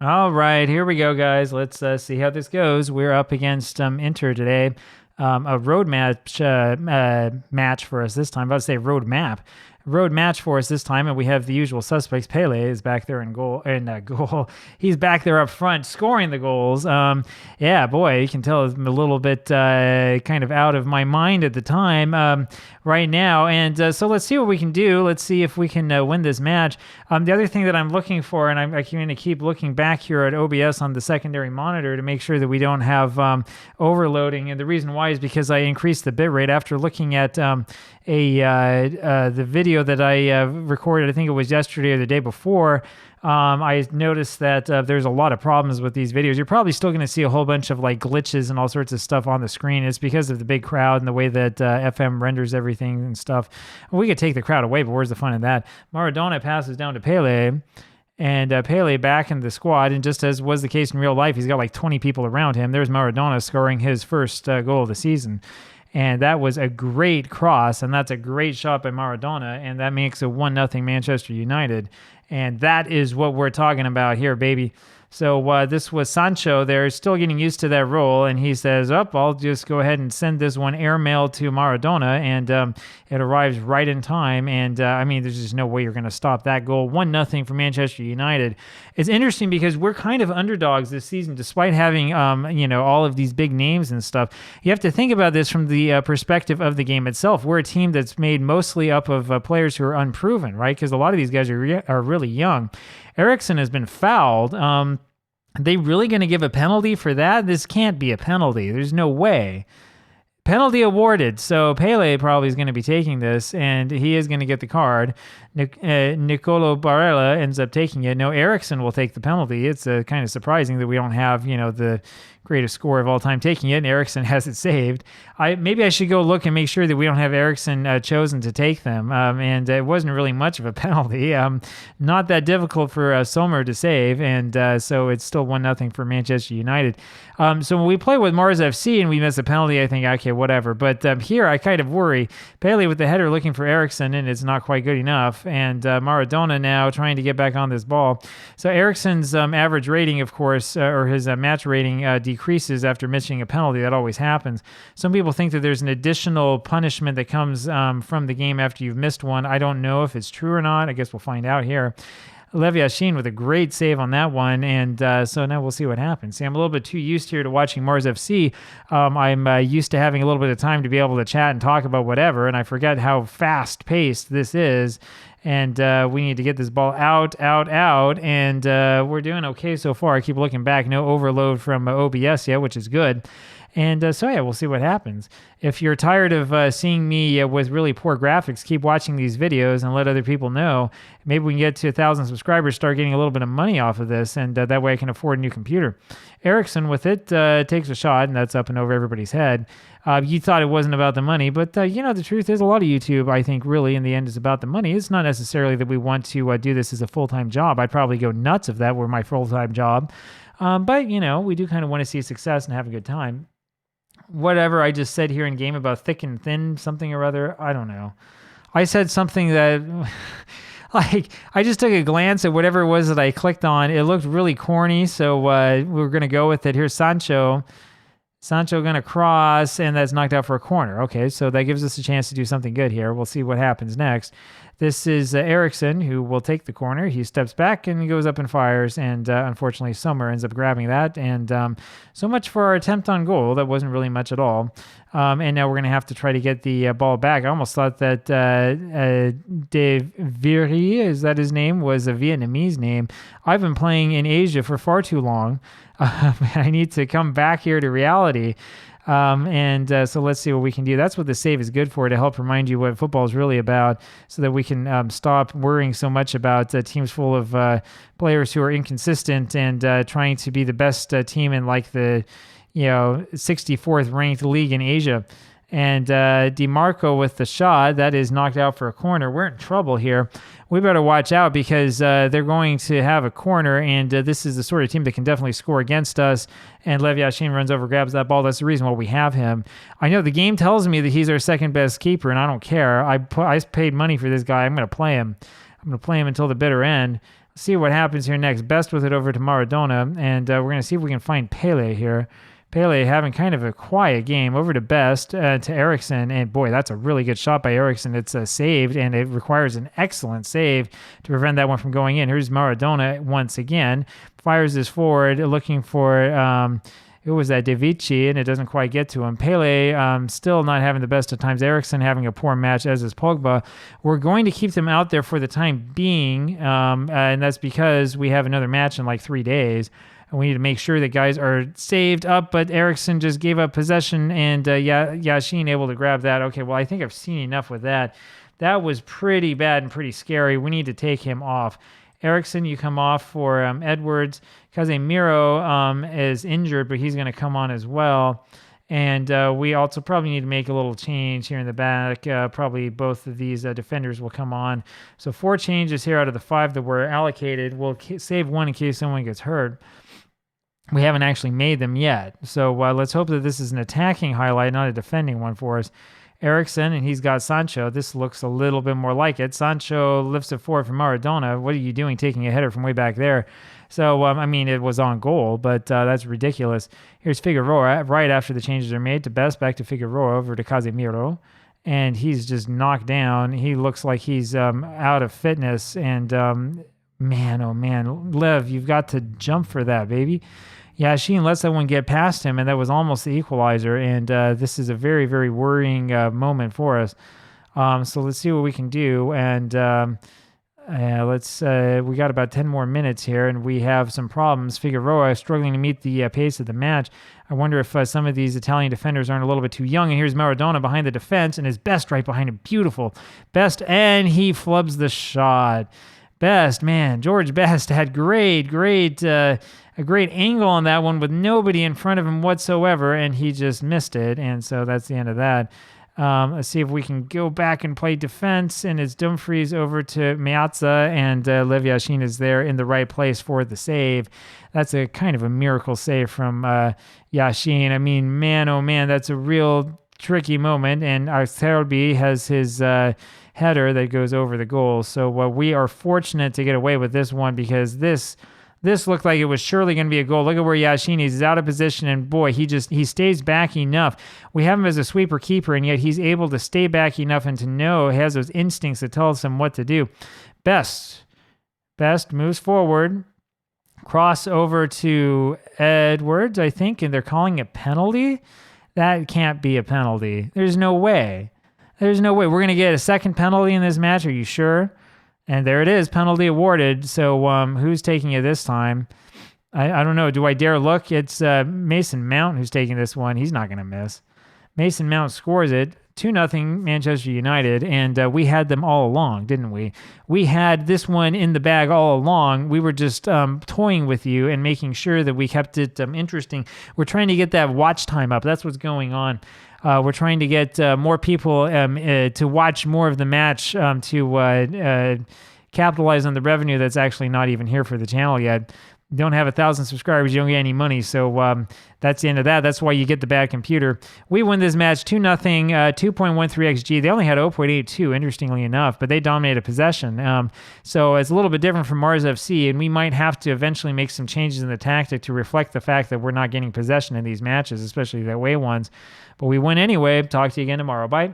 All right, here we go, guys. Let's see how this goes. We're up against Inter today. A road match for us this time. I was about to say road match for us this time, and we have the usual suspects. Pele is back there in goal, He's back there up front scoring the goals. Yeah, boy, you can tell I'm a little bit kind of out of my mind at the time right now. And so let's see what we can do. Let's see if we can win this match. The other thing that I'm looking for, and I'm going to keep looking back here at OBS on the secondary monitor to make sure that we don't have overloading. And the reason why is because I increased the bitrate after looking at the video that I recorded. I think it was yesterday or the day before. I noticed that there's a lot of problems with these videos. You're probably still going to see a whole bunch of like glitches and all sorts of stuff on the screen. It's because of the big crowd and the way that FM renders everything and stuff. We could take the crowd away, but where's the fun in that? Maradona passes down to Pele. And Pele back in the squad, and just as was the case in real life, he's got like 20 people around him. There's Maradona scoring his first goal of the season. And that was a great cross, and that's a great shot by Maradona, and that makes it 1-0 Manchester United. And that is what we're talking about here, baby. So this was Sancho. They're still getting used to that role, and he says, I'll just go ahead and send this one airmail to Maradona, and it arrives right in time. And, I mean, there's just no way you're going to stop that goal. 1-0 for Manchester United. It's interesting because we're kind of underdogs this season, despite having, all of these big names and stuff. You have to think about this from the perspective of the game itself. We're a team that's made mostly up of players who are unproven, right? Because a lot of these guys are really young. Eriksen has been fouled. Are they really going to give a penalty for that? This can't be a penalty. There's no way. Penalty awarded. So Pele probably is going to be taking this, and he is going to get the card. Nicolo Barella ends up taking it. No, Eriksen will take the penalty. It's kind of surprising that we don't have, the greatest scorer of all time taking it, and Eriksen has it saved. Maybe I should go look and make sure that we don't have Eriksen chosen to take them. And it wasn't really much of a penalty. Not that difficult for Sommer to save, and so it's still 1-0 for Manchester United. So when we play with Mars FC and we miss a penalty, I think, okay, whatever. But here I kind of worry. Pele with the header looking for Eriksen, and it's not quite good enough. And Maradona now trying to get back on this ball. So Eriksen's average rating, of course, or his match rating decreases after missing a penalty. That always happens. Some people think that there's an additional punishment that comes from the game after you've missed one. I don't know if it's true or not. I guess we'll find out here. Levi Yashin with a great save on that one, and so now we'll see what happens. See, I'm a little bit too used here to watching Mars FC. I'm used to having a little bit of time to be able to chat and talk about whatever, and I forget how fast-paced this is. And we need to get this ball out, and we're doing okay so far. I keep looking back. No overload from OBS yet, which is good. And so, yeah, we'll see what happens. If you're tired of seeing me with really poor graphics, keep watching these videos and let other people know. Maybe we can get to 1,000 subscribers, start getting a little bit of money off of this, and that way I can afford a new computer. Eriksen with it takes a shot, and that's up and over everybody's head. You thought it wasn't about the money, but, the truth is a lot of YouTube, I think, really, in the end, is about the money. It's not necessarily that we want to do this as a full-time job. I'd probably go nuts if that were my full-time job. But, we do kind of want to see success and have a good time. Whatever I just said here in game about thick and thin, something or other, I don't know. I said something that, I just took a glance at whatever it was that I clicked on. It looked really corny, so we're going to go with it. Here's Sancho. Sancho going to cross, and that's knocked out for a corner. Okay, so that gives us a chance to do something good here. We'll see what happens next. This is Eriksen, who will take the corner. He steps back and goes up and fires, and unfortunately Sommer ends up grabbing that. And so much for our attempt on goal. That wasn't really much at all. And now we're going to have to try to get the ball back. I almost thought that De Viry, is that his name, was a Vietnamese name. I've been playing in Asia for far too long. I need to come back here to reality. So let's see what we can do. That's what the save is good for, to help remind you what football is really about, so that we can stop worrying so much about teams full of players who are inconsistent and trying to be the best team in like the 64th ranked league in Asia. And DiMarco with the shot, that is knocked out for a corner. We're in trouble here. We better watch out, because they're going to have a corner, and this is the sort of team that can definitely score against us. And Levi Yashin runs over, grabs that ball. That's the reason why we have him. I know the game tells me that he's our second best keeper, and I don't care. I paid money for this guy. I'm going to play him. I'm going to play him until the bitter end. see what happens here next. Best with it over to Maradona, and we're going to see if we can find Pele here. Pele having kind of a quiet game. Over to Best, to Eriksson, and boy, that's a really good shot by Eriksson. It's saved, and it requires an excellent save to prevent that one from going in. Here's Maradona once again. Fires this forward, looking for... who was that? De Vici, and it doesn't quite get to him. Pele still not having the best of times. Eriksson having a poor match, as is Pogba. We're going to keep them out there for the time being, and that's because we have another match in like 3 days. And we need to make sure that guys are saved up, but Eriksson just gave up possession, and Yashin able to grab that. Okay, well, I think I've seen enough with that. That was pretty bad and pretty scary. We need to take him off. Eriksson, you come off for Edwards. Casemiro is injured, but he's going to come on as well. And we also probably need to make a little change here in the back. Probably both of these defenders will come on. So 4 changes here out of the 5 that were allocated. We'll save one in case someone gets hurt. We haven't actually made them yet. So let's hope that this is an attacking highlight, not a defending one for us. Eriksson, and he's got Sancho. This looks a little bit more like it. Sancho lifts it forward from Maradona. What are you doing taking a header from way back there? So, I mean, it was on goal, but that's ridiculous. Here's Figueroa right after the changes are made to Best, back to Figueroa, over to Casemiro. And he's just knocked down. He looks like he's out of fitness. And, man, oh, man. Lev, you've got to jump for that, baby. Yashin lets that one get past him, and that was almost the equalizer. And this is a very, very worrying moment for us. So let's see what we can do. And we got about 10 more minutes here, and we have some problems. Figueroa struggling to meet the pace of the match. I wonder if some of these Italian defenders aren't a little bit too young. And here's Maradona behind the defense, and his Best right behind him. Beautiful. Best, and he flubs the shot. Best, man, George Best had a great angle on that one with nobody in front of him whatsoever, and he just missed it, and so that's the end of that. Let's see if we can go back and play defense, and it's Dumfries over to Meazza, and Lev Yashin is there in the right place for the save. That's a kind of a miracle save from Yashin. I mean, man, oh man, that's a real tricky moment, and Acerbi has his header that goes over the goal. So we are fortunate to get away with this one, because this looked like it was surely going to be a goal. Look at where Yashin is. He's out of position, and boy, he stays back enough. We have him as a sweeper keeper, and yet he's able to stay back enough and to know, he has those instincts that tells him what to do. Best moves forward. Cross over to Edwards, I think, and they're calling it penalty. That can't be a penalty. There's no way. We're going to get a second penalty in this match. Are you sure? And there it is, penalty awarded. So who's taking it this time? I don't know. Do I dare look? It's Mason Mount who's taking this one. He's not going to miss. Mason Mount scores it. 2-0 Manchester United, and we had them all along, didn't we? We had this one in the bag all along. We were just toying with you and making sure that we kept it interesting. We're trying to get that watch time up. That's what's going on. We're trying to get more people to watch more of the match to capitalize on the revenue that's actually not even here for the channel yet. You don't have 1,000 subscribers, you don't get any money. So that's the end of that. That's why you get the bad computer. We win this match 2-0, 2.13 XG. They only had 0.82, interestingly enough, but they dominated possession. So it's a little bit different from Mars FC, and we might have to eventually make some changes in the tactic to reflect the fact that we're not getting possession in these matches, especially the away ones. But we win anyway. Talk to you again tomorrow. Bye.